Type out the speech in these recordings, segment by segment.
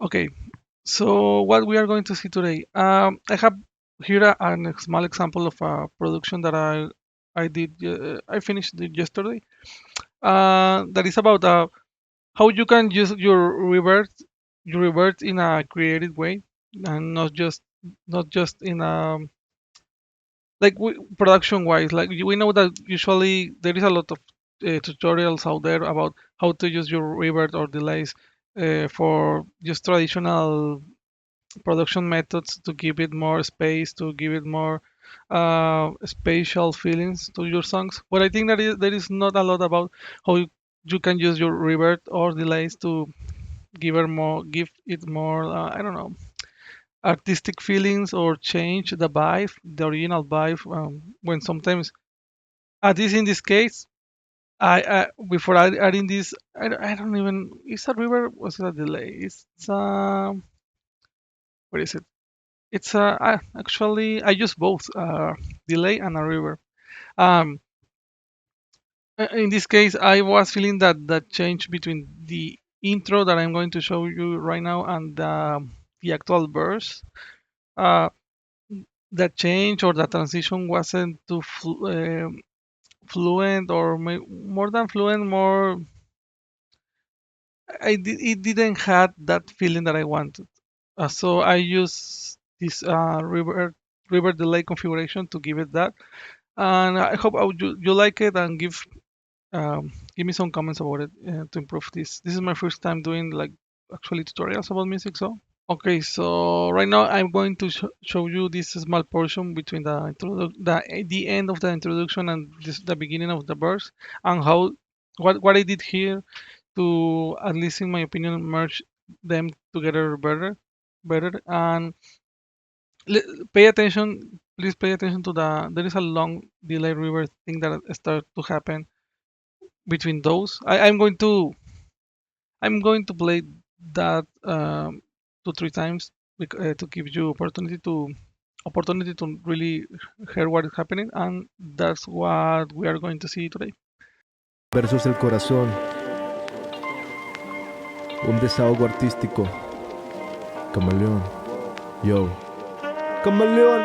Okay, so what we are going to see today, I have here a small example of a production that I did I finished it yesterday. That is about how you can use your revert in a creative way, and not just in a like production wise. Like we know that usually there is a lot of tutorials out there about how to use your revert or delays for just traditional production methods to give it more space, to give it more spatial feelings to your songs. But I think that there is not a lot about how you can use your revert or delays to give it more, I don't know, artistic feelings or change the vibe, the original vibe. When sometimes, at least in this case, I before adding this, I don't even. Is a river? Was it a delay? It's what is it? It's actually I use both delay and a river. Um, in this case, I was feeling that change between the intro that I'm going to show you right now and the actual verse. Uh, that change or that transition wasn't too fluent or more than fluent. More, it didn't have that feeling that I wanted. So I use this river delay configuration to give it that. And I hope you like it and give me some comments about it to improve this. This is my first time doing like actually tutorials about music, so. Okay, so right now I'm going to show you this small portion between the end of the introduction and the beginning of the verse, and how what I did here to, at least in my opinion, merge them together better. And pay attention, please pay attention to there is a long delay river thing that start to happen between those. I'm going to play that 2 3 times to give you opportunity to really hear what is happening, and that's what we are going to see today. Versos del corazón, un desahogo artístico, camaleón, yo. Camaleón,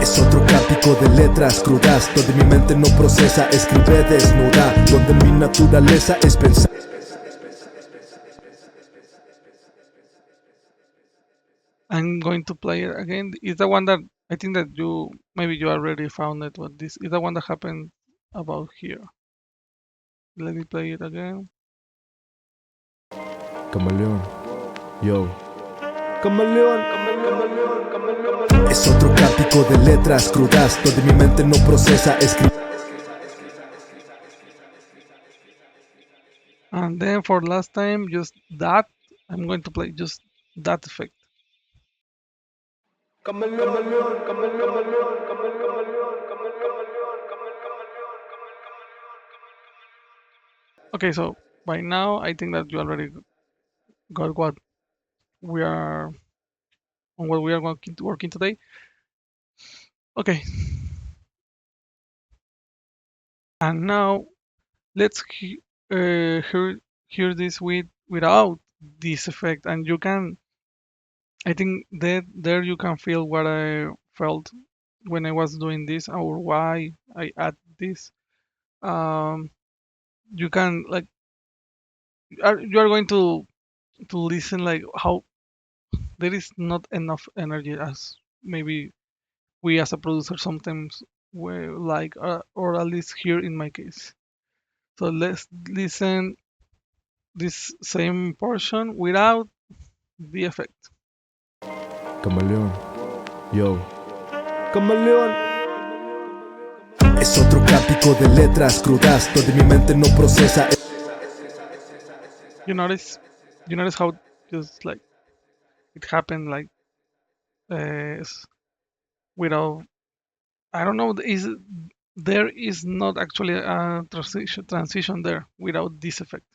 es otro cántico de letras crudas, donde mi mente no procesa, escribe desnuda, donde mi naturaleza es pensar. I'm going to play it again. It's the one that I think that you already found it, but this is the one that happened about here. Let me play it again. Camaleón, yo. Camaleón, es otro cántico de letras crudas, donde mi mente no procesa, escribe. And then for last time, just that, I'm going to play just that effect. Okay, so by now I think that you already got we are what we are working today. Okay, and now let's hear this without this effect, and you can. I think that there you can feel what I felt when I was doing this, or why I add this. Um, you can like you are going to listen like how there is not enough energy as maybe we as a producer sometimes we like, or at least here in my case. So let's listen this same portion without the effect. Camaleón, yo. Camaleón. Es otro cántico de letras crudas, donde mi mente no procesa. You notice, you notice how just like it happened like without. I don't know. There is not actually a transition there without this effect.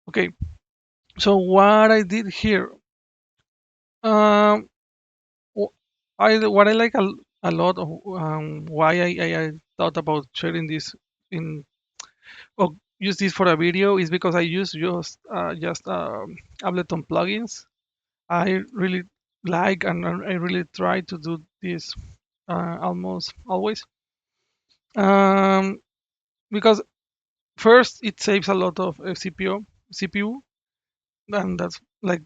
Okay, so what I did here, um, what I like a lot of why I thought about sharing this in. Oh, use this for a video is because I use just Ableton plugins. I really like and I really try to do this almost always. Um, because first it saves a lot of CPU, and that's like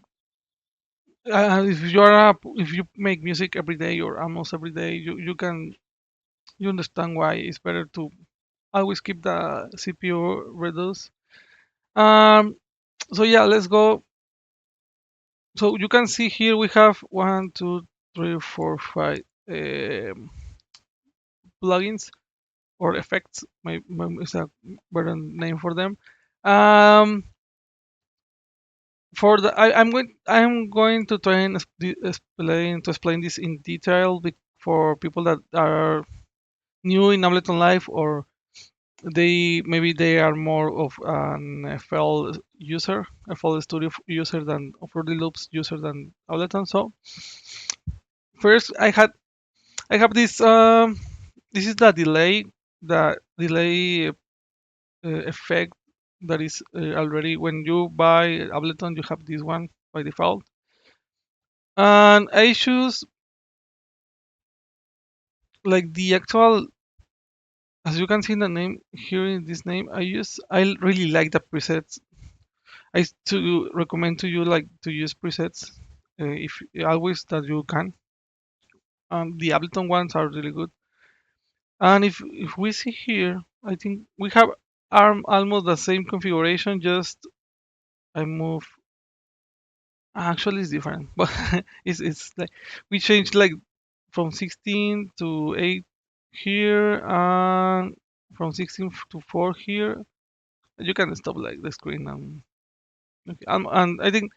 if you make music every day or almost every day, you understand why it's better to always keep the CPU reduced. Um, so yeah, let's go. So you can see here we have one, two, three, four, five plugins or effects. Is a better name for them. Um, I'm going to try and explain this in detail for people that are new in Ableton Live, or they are more of an FL user, FL Studio user than of Fruity Loops user than Ableton. So first, I have this is the delay effect that is already when you buy Ableton, you have this one by default, and I choose like the actual. As you can see in the name here in this name, I really like the presets. I to recommend to you like to use presets if always that you can. The Ableton ones are really good. And if we see here, I think we have arm almost the same configuration. Just I move. Actually, it's different, but it's like we changed like from 16 to 8 here, and from 16 to 4 here. You can stop like the screen. Okay. And I think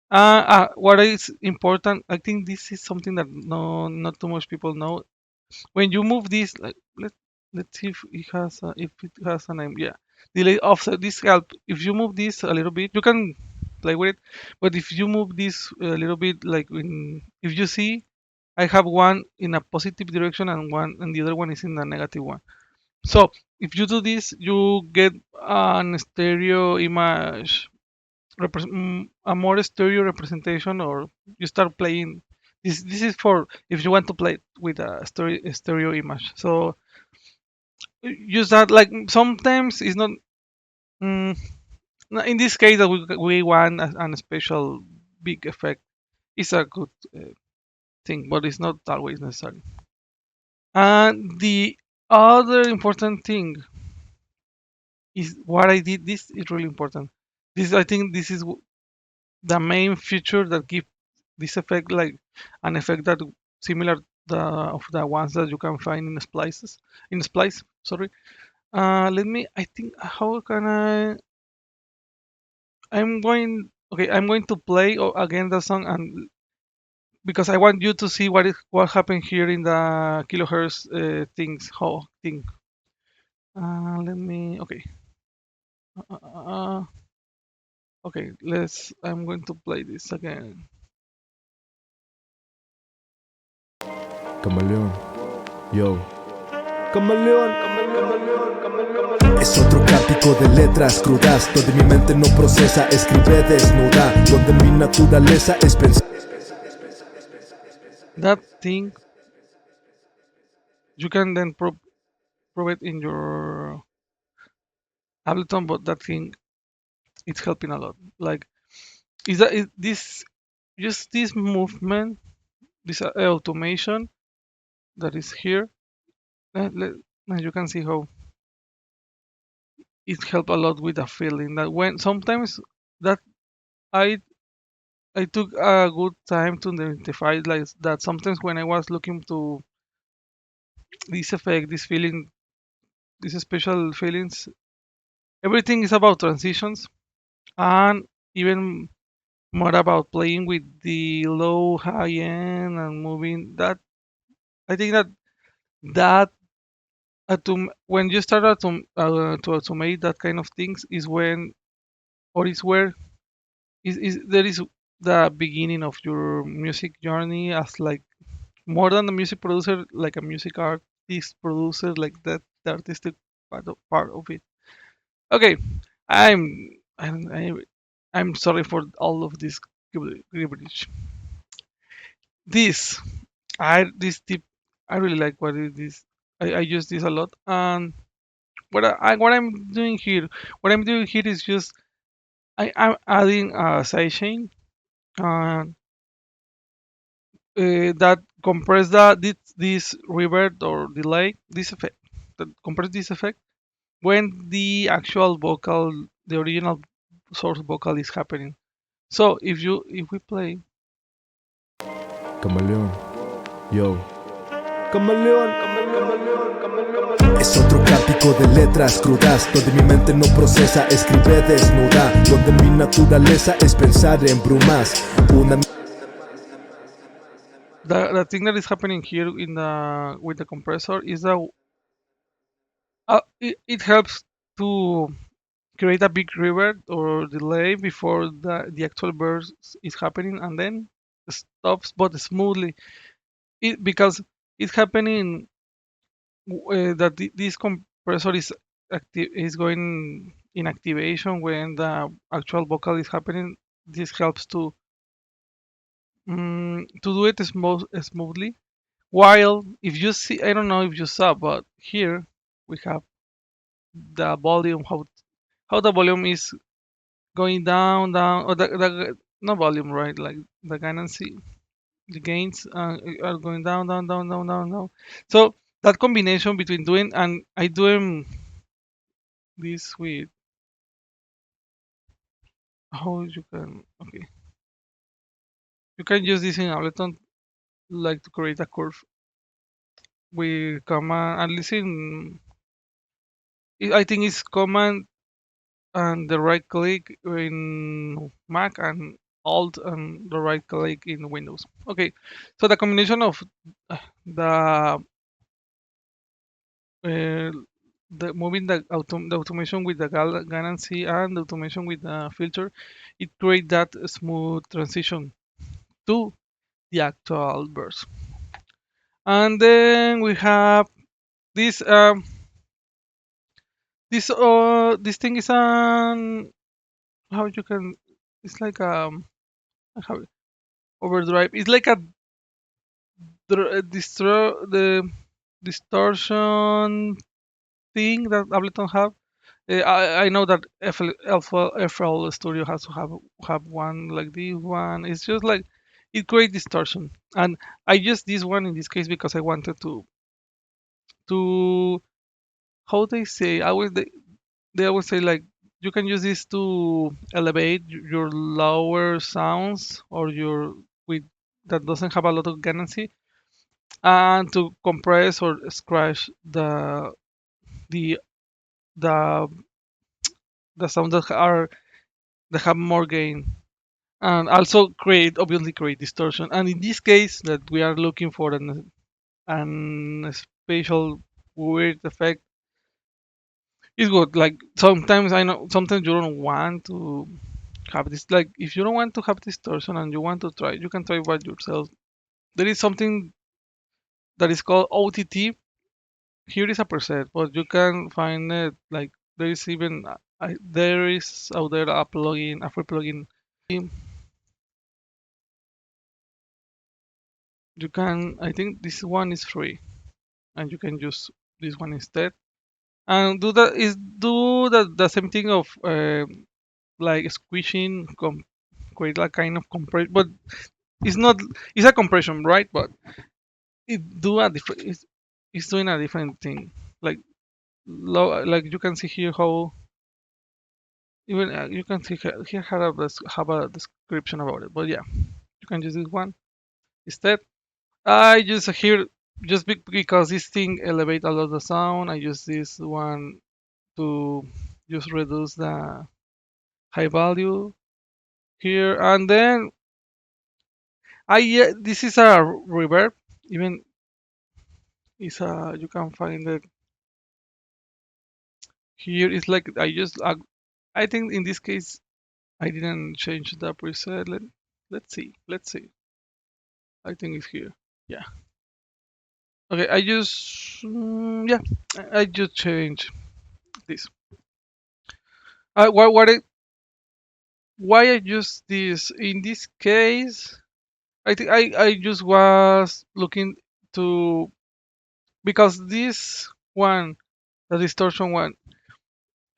what is important, I think this is something that not too much people know. When you move this, like let's see if it has a name. Yeah, delay offset. This help. If you move this a little bit, you can play with it. But if you move this a little bit, like if you see, I have one in a positive direction and the other one is in a negative one. So if you do this, you get an stereo image a more stereo representation, or you start playing this is for if you want to play with a stereo image. So use that. Like sometimes it's not mm, in this case that we want an special big effect. It's a good thing, but it's not always necessary. And the other important thing is what I did. This is really important. This I think this is the main feature that give this effect, like an effect that similar of the ones that you can find in splice, sorry. Let me I think how can I'm going to play again the song, and because I want you to see what happened here in the kilohertz things how thing. Let me okay, let's I'm going to play this again. Camaleón, yo. Camaleón, es otro cántico de letras crudas, donde mi mente no procesa, escribe desnuda, donde mi naturaleza es pensar. That thing you can then prove it in your Ableton, but that thing it's helping a lot. Like is this just this movement, this automation that is here. And you can see how it helped a lot with the feeling that when sometimes that I I took a good time to identify like that sometimes when I was looking to this effect, this feeling, these special feelings, everything is about transitions and even more about playing with the low high end and moving that. I think that when you start to automate that kind of things is when or is where is there is the beginning of your music journey as like more than a music producer, like a music artist producer, like that the artistic part of it. Okay, I'm sorry for all of this gibberish. This this tip I really like what is this. I use this a lot. And what I'm doing here, is just I'm adding a sidechain that compress this revert or delay this effect, that compress this effect when the actual vocal, the original source vocal is happening. So if we play, Camaleón, yo. Camaleón, es otro cántico de letras crudas, donde mi mente no procesa, escribe desnuda, donde mi naturaleza es pensar en brumas. Una the thing that is happening here in the with the compressor is that it helps to create a big revert or delay before the actual verse is happening, and then stops but smoothly. Because it's happening that this compressor is is going in activation when the actual vocal is happening. This helps to do it smoothly. While if you see, I don't know if you saw, but here we have the volume, how the volume is going down, or the no volume, right? Like the ganancey, the gains are going down. So that combination between doing and I doing this with how you can, okay, you can use this in Ableton, like to create a curve with command, and listen, I think it's command and the right click in Mac and Alt and the right click in Windows. Okay, so the combination of the uh, moving the automation with the Galaxy and the automation with the filter, it creates that smooth transition to the actual verse. And then we have this this thing is an, how you can, it's like how overdrive. It's like a the distortion thing that Ableton have. I know that FL Studio has to have one like this one. It's just like it creates distortion, and I use this one in this case because I wanted to how they say, they always say like you can use this to elevate your lower sounds or your with that doesn't have a lot of ganancey, and to compress or scratch the the the sounds that have more gain, and also create, obviously create distortion. And in this case that we are looking for an spatial weird effect, is good. Like sometimes I know sometimes you don't want to have this, like if you don't want to have distortion and you want to try, you can try by yourself. There is something that is called OTT. Here is a preset, but you can find it like there is even there is out there a plugin, a free plugin. You can, I think this one is free, and you can use this one instead. And do the same thing of like squishing, create a kind of compression, but it's not, it's a compression, right? But it's doing a different thing. Like like you can see here how even you can see here have a description about it. But yeah, you can use this one instead. I just here just because this thing elevate a lot the sound. I use this one to just reduce the high value here, and then I this is a reverb. Even is a, you can find it here. It's like I just I think in this case I didn't change the preset. Let's see. I think it's here. Yeah. Okay. I just yeah. I just changed this. Why I use this in this case? I think I just was looking to, because this one, the distortion one,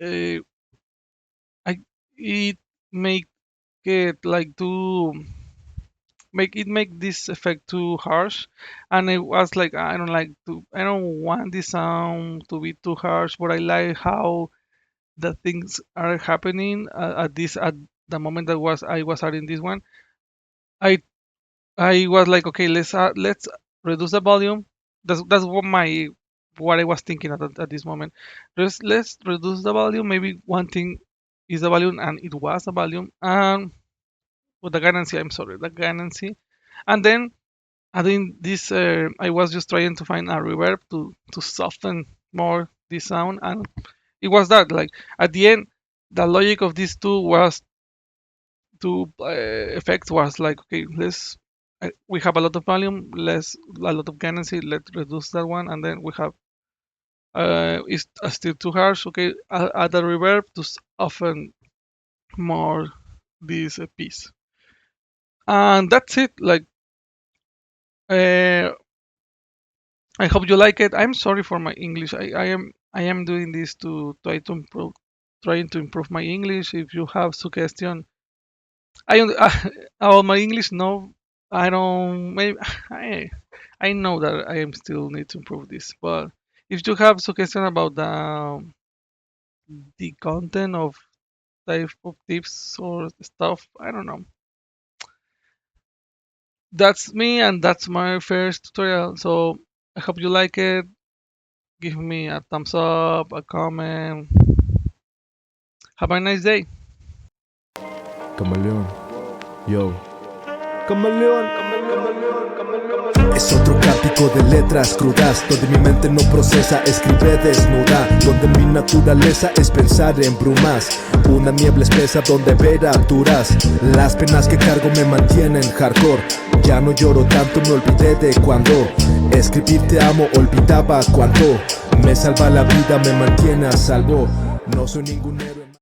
uh, I it make it like too make this effect too harsh, and I was like, I don't want this sound to be too harsh, but I like how the things are happening at the moment that was I was adding this one. I I was like, okay, let's reduce the volume. That's what I was thinking at this moment. Just let's reduce the volume. Maybe one thing is the volume, and it was the volume, and with the ganancia. I'm sorry, the ganancia. And then adding this, I was just trying to find a reverb to soften more this sound, and it was that. Like at the end, the logic of these two effects was like, okay, we have a lot of volume, less a lot of ganacy, let's reduce that one, and then we have it's still too harsh. Okay, add a reverb to soften more this piece, and that's it. Like, uh, I hope you like it. I'm sorry for my English. I am doing this to trying to improve my English. If you have suggestion, about my English, no, I don't. Maybe I know that I am still need to improve this. But if you have suggestion about the content of type of tips or stuff, I don't know. That's me, and that's my first tutorial. So I hope you like it. Give me a thumbs up, a comment. Have a nice day. Camaleón, yo. Camaleón, es otro cántico de letras crudas, donde mi mente no procesa, escribe desnuda, donde mi naturaleza es pensar en brumas, una niebla espesa donde ver alturas, las penas que cargo me mantienen hardcore, ya no lloro tanto, me olvidé de cuando escribir te amo, olvidaba cuando me salva la vida, me mantiene a salvo, no soy ningún héroe.